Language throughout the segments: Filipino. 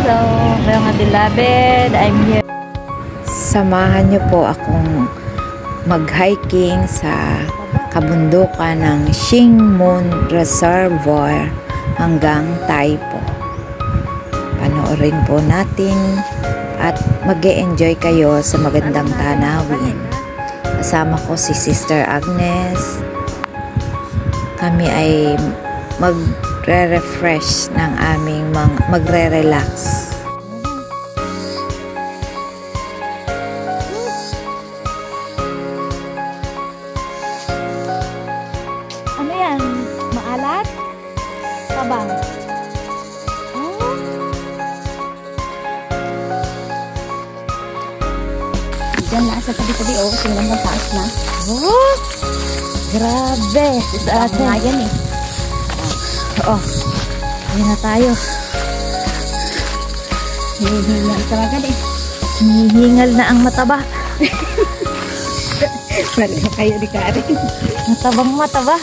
Hello, mga beloved. I'm here. Samahan niyo po akong mag-hiking sa kabundukan ng Shingmun Reservoir hanggang Taipo. Panoorin po natin at mag-e-enjoy kayo sa magandang tanawin. Kasama ko si Sister Agnes. Kami ay magre-refresh ng aming magre-relax. Ano yan? Maalat? Tabang? Oh. Diyan na sa tabi-tabi. Oh, tingnan mo taas na. Oh! Grabe! Sa atin. Yan eh. Oo. Ayan na tayo. Hihingal talaga eh. Hihingal na ang mataba. Pareho kayo ni Karen. Matabang mataba.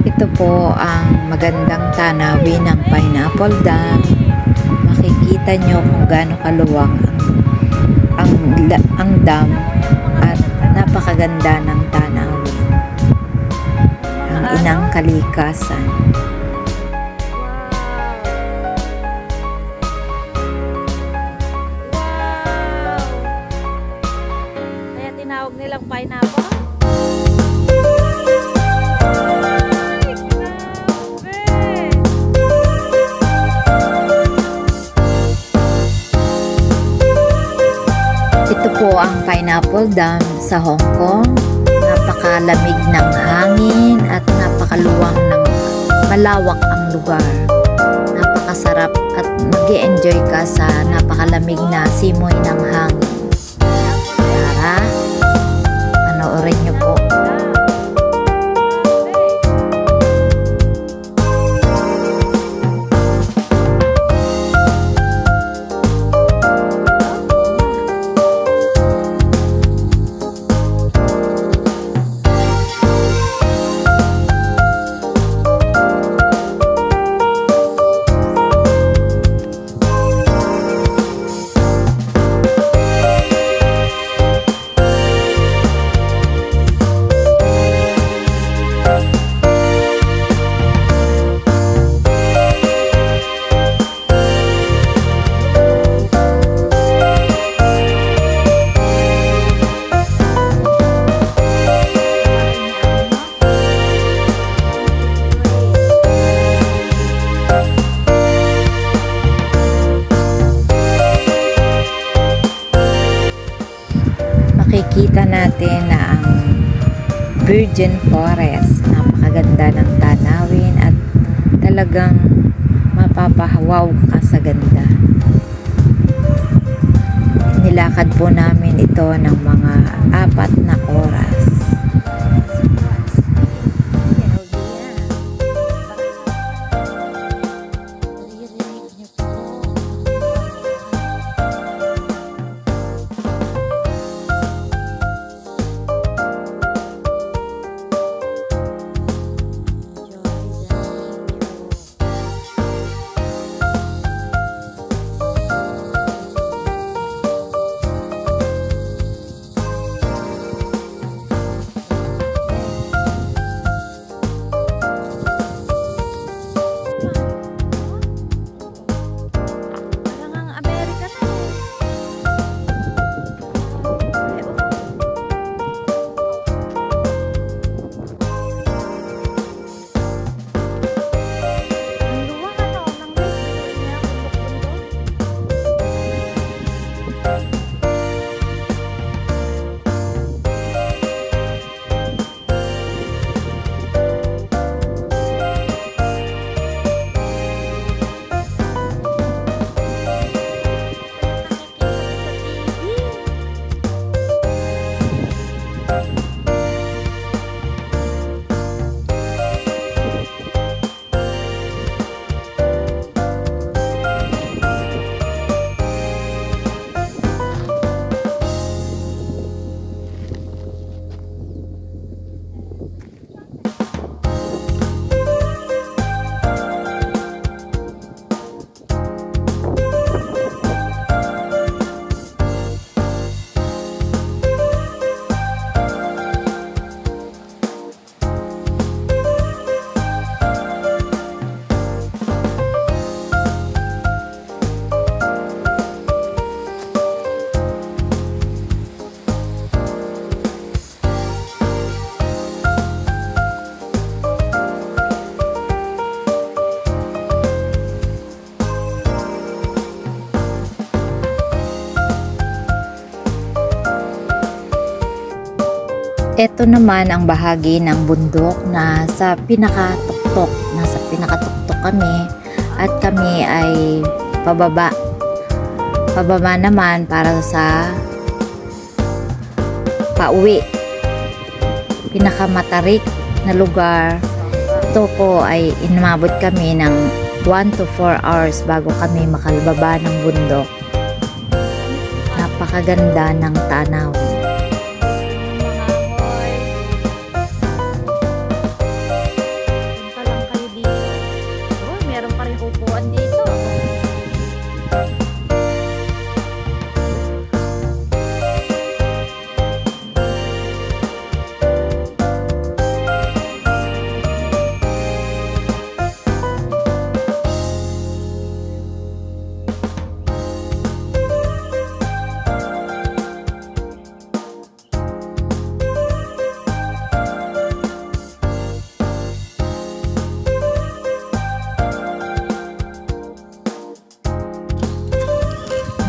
Ito po ang magandang tanawin ng Pineapple Dam. Makikita nyo kung gaano kaluwang ang dam at napakaganda ng tanawin. Ang inang kalikasan. Wow! Kaya tinawag nilang pineapple? Ito po ang Pineapple Dam sa Hong Kong. Napakalamig ng hangin at napakaluwang ng malawak ang lugar. Napakasarap at mag-e-enjoy ka sa napakalamig na simoy ng hangin. Tara, panoorin niyo po. Makikita natin na ang Virgin Forest, napakaganda ng tanawin at talagang mapapahawaw ka sa ganda. Nilakad po namin ito ng mga 4 na oras. ito naman ang bahagi ng bundok na sa pinakatuktok. Nasa pinakatuktok kami at kami ay pababa. Pababa naman para sa pauwi. Pinakamatarik na lugar. Ito po ay inumabot kami ng 1 to 4 hours bago kami makalbaba ng bundok. Napakaganda ng tanaw.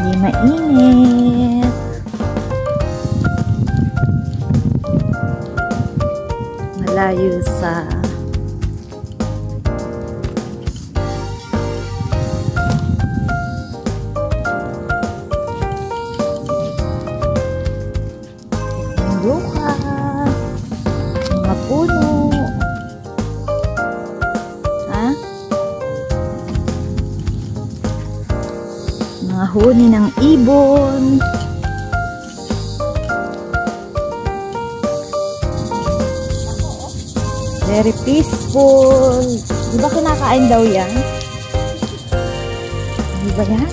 Hindi mainit. Malayo sa bundukan, mga puno. Mga huni ng ibon. Very peaceful. Di ba kinakain daw yan? Di ba yan?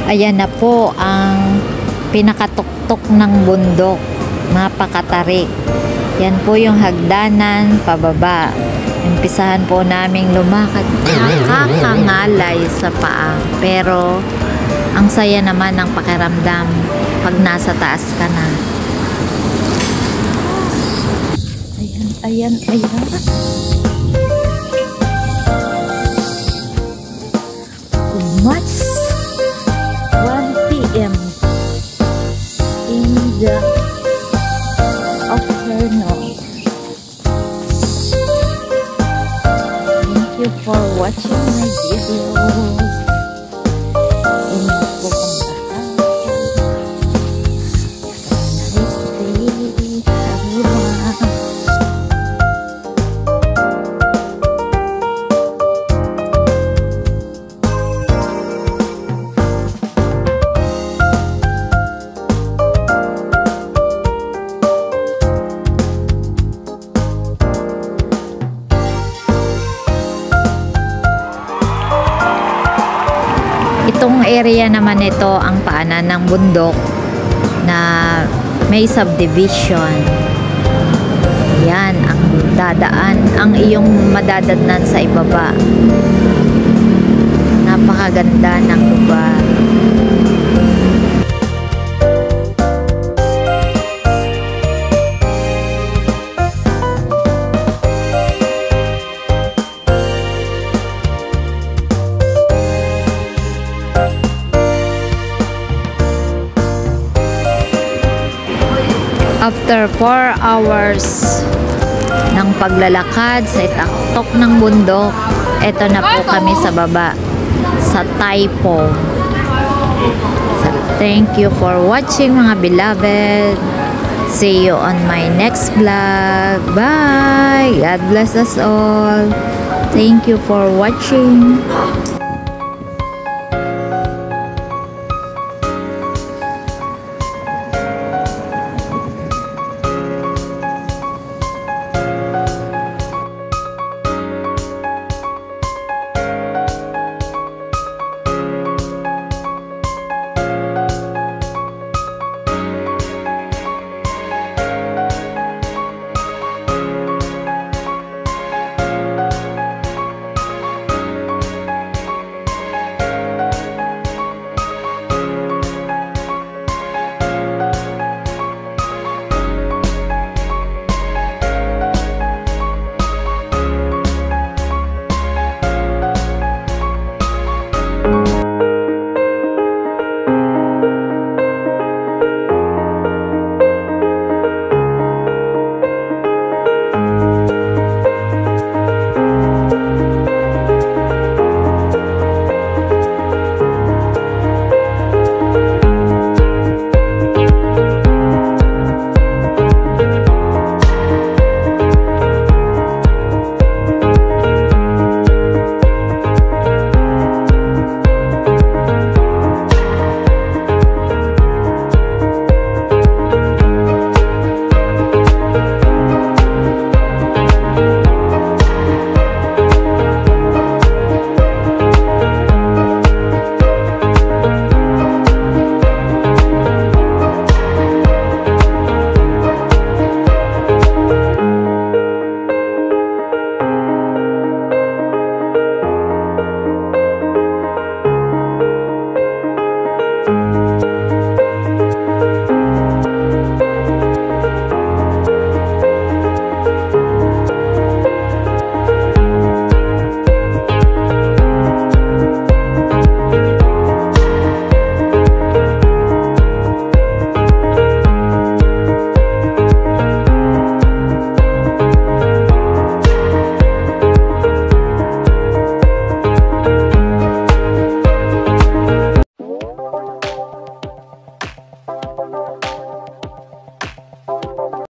Ayan na po ang pinakatuktok ng bundok. Napakatarik. Yan po yung hagdanan pababa. Umpisahan po naming lumakad. Nakakangalay sa paa. Pero ang saya naman ng pakiramdam pag nasa taas ka na. Ayan. Much 1 p.m. in the afternoon. Thank you for watching my videos. Ingat po ang lahat. Nice day, everyone. Itong area naman ito ang paanan ng bundok na may subdivision. Yan ang dadaan, ang iyong madadadnan sa ibaba. Napakaganda ng lugar. After 4 hours ng paglalakad sa itaktok ng bundok, eto na po kami sa baba, sa Tai Po. So, thank you for watching mga beloved. See you on my next vlog. Bye! God bless us all. Thank you for watching.